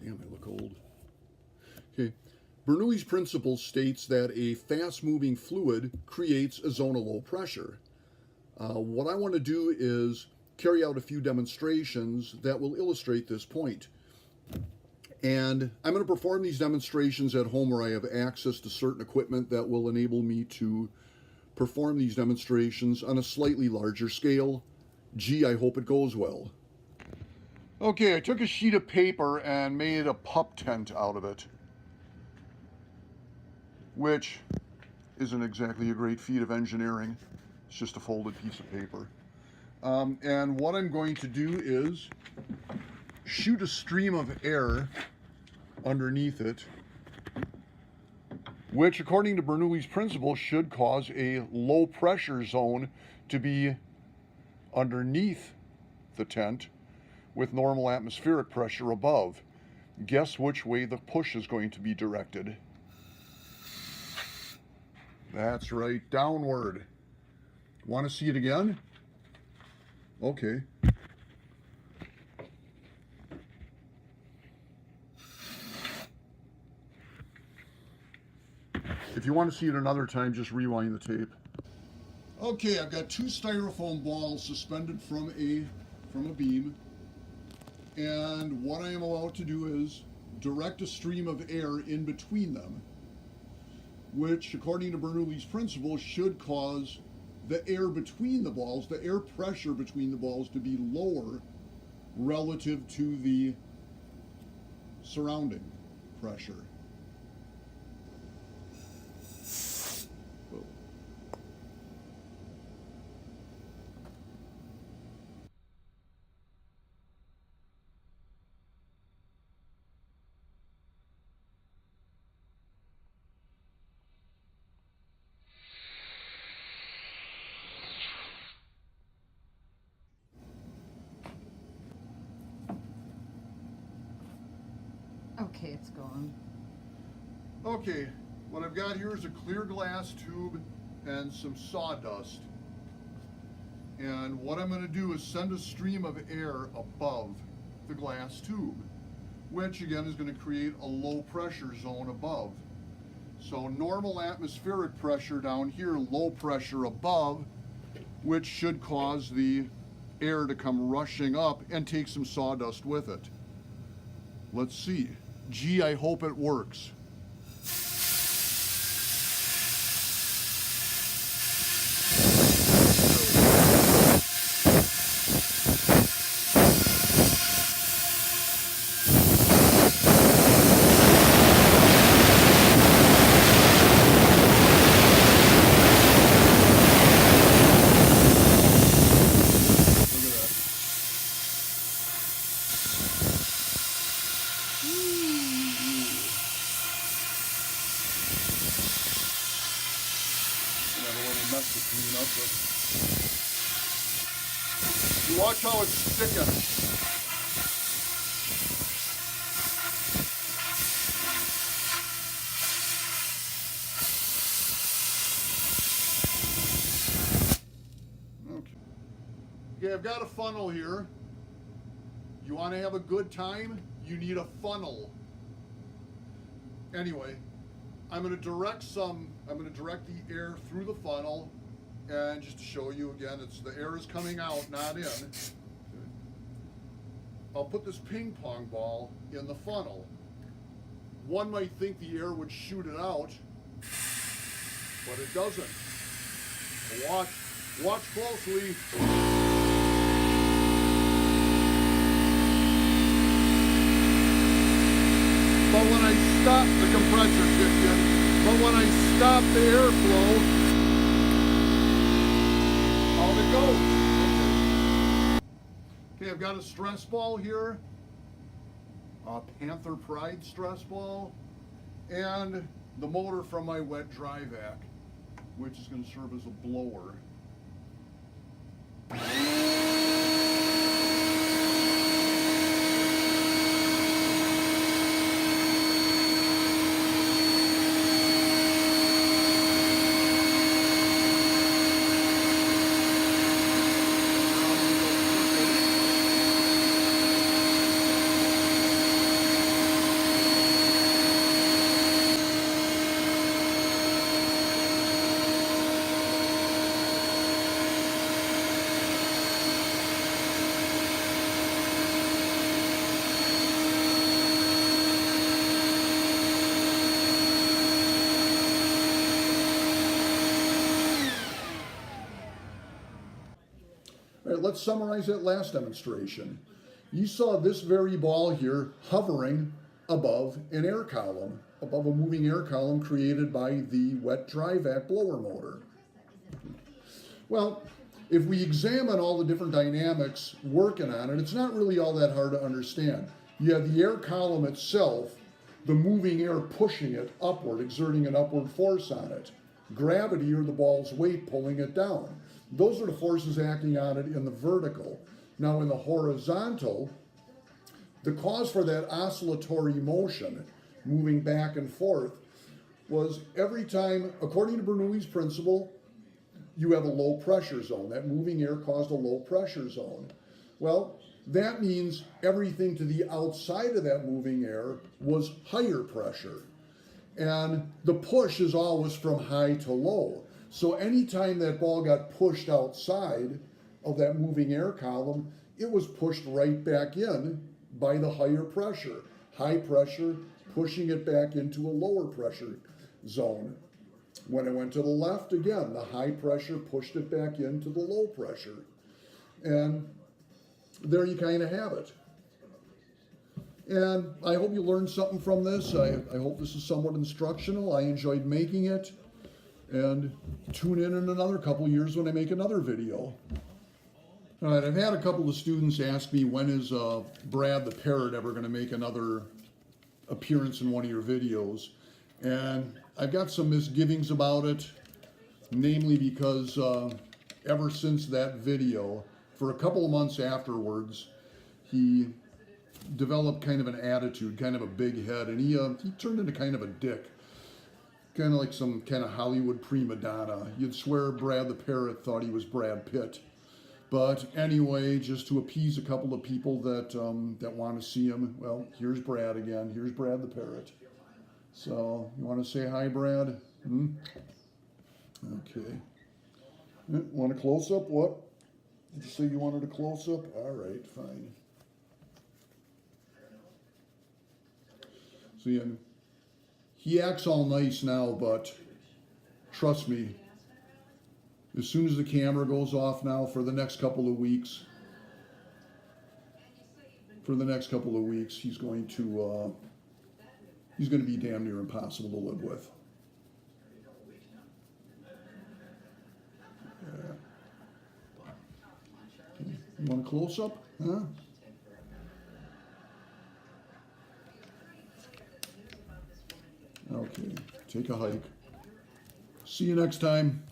Damn, I look old. Okay. Bernoulli's principle states that a fast-moving fluid creates a zone of low pressure. What I want to do is carry out a few demonstrations that will illustrate this point. And I'm going to perform these demonstrations at home where I have access to certain equipment that will enable me to perform these demonstrations on a slightly larger scale. Gee, I hope it goes well. Okay, I took a sheet of paper and made a pup tent out of it, which isn't exactly a great feat of engineering. It's just a folded piece of paper. And what I'm going to do is shoot a stream of air underneath it, which according to Bernoulli's principle should cause a low pressure zone to be underneath the tent with normal atmospheric pressure above. Guess which way the push is going to be directed? That's right, downward. Want to see it again? Okay. If you want to see it another time, just rewind the tape. Okay, I've got two styrofoam balls suspended from a beam, and what I am about to do is direct a stream of air in between them, which, according to Bernoulli's principle, should cause the air between the balls, the air pressure between the balls, to be lower relative to the surrounding pressure. Okay, it's gone. Okay, what I've got here is a clear glass tube and some sawdust. And what I'm going to do is send a stream of air above the glass tube, which again is going to create a low pressure zone above. So normal atmospheric pressure down here, low pressure above, which should cause the air to come rushing up and take some sawdust with it. Let's see. Gee, I hope it works. You watch how it's sticking. Okay, I've got a funnel here. You want to have a good time? You need a funnel. Anyway, I'm going to direct the air through the funnel, and just to show you again, the air is coming out, not in. I'll put this ping pong ball in the funnel. One might think the air would shoot it out, but it doesn't. Watch closely. But when I stop, the compressor kicked in. But when I stop the airflow, out it goes. Okay, I've got a stress ball here, a Panther Pride stress ball, and the motor from my wet dry vac, which is going to serve as a blower. let's summarize that last demonstration. You saw this very ball here hovering above an air column, above a moving air column created by the wet dry vac blower motor. Well, if we examine all the different dynamics working on it, it's not really all that hard to understand. You have the air column itself, the moving air pushing it upward, exerting an upward force on it. Gravity, or the ball's weight, pulling it down. Those are the forces acting on it in the vertical. Now in the horizontal, the cause for that oscillatory motion, moving back and forth, was every time, according to Bernoulli's principle, you have a low pressure zone. That moving air caused a low pressure zone. Well, that means everything to the outside of that moving air was higher pressure. And the push is always from high to low. So anytime that ball got pushed outside of that moving air column, it was pushed right back in by the higher pressure. High pressure pushing it back into a lower pressure zone. When it went to the left, again, the high pressure pushed it back into the low pressure. And there you kind of have it. And I hope you learned something from this. I hope this is somewhat instructional. I enjoyed making it. And tune in another couple years when I make another video. All right, I've had a couple of students ask me, when is Brad the Parrot ever going to make another appearance in one of your videos? And I've got some misgivings about it, namely because ever since that video, for a couple of months afterwards, he developed kind of an attitude, kind of a big head, and he turned into kind of a dick. Kind of like some kind of Hollywood prima donna. You'd swear Brad the Parrot thought he was Brad Pitt. But anyway, just to appease a couple of people that that want to see him, well, here's Brad again. Here's Brad the Parrot. So, you want to say hi, Brad? Okay. Want a close-up? What? Did you say you wanted a close-up? All right, fine. So, yeah, he acts all nice now, but trust me, as soon as the camera goes off now for the next couple of weeks, he's going to be damn near impossible to live with. You want a close-up? Huh? Okay, take a hike. See you next time.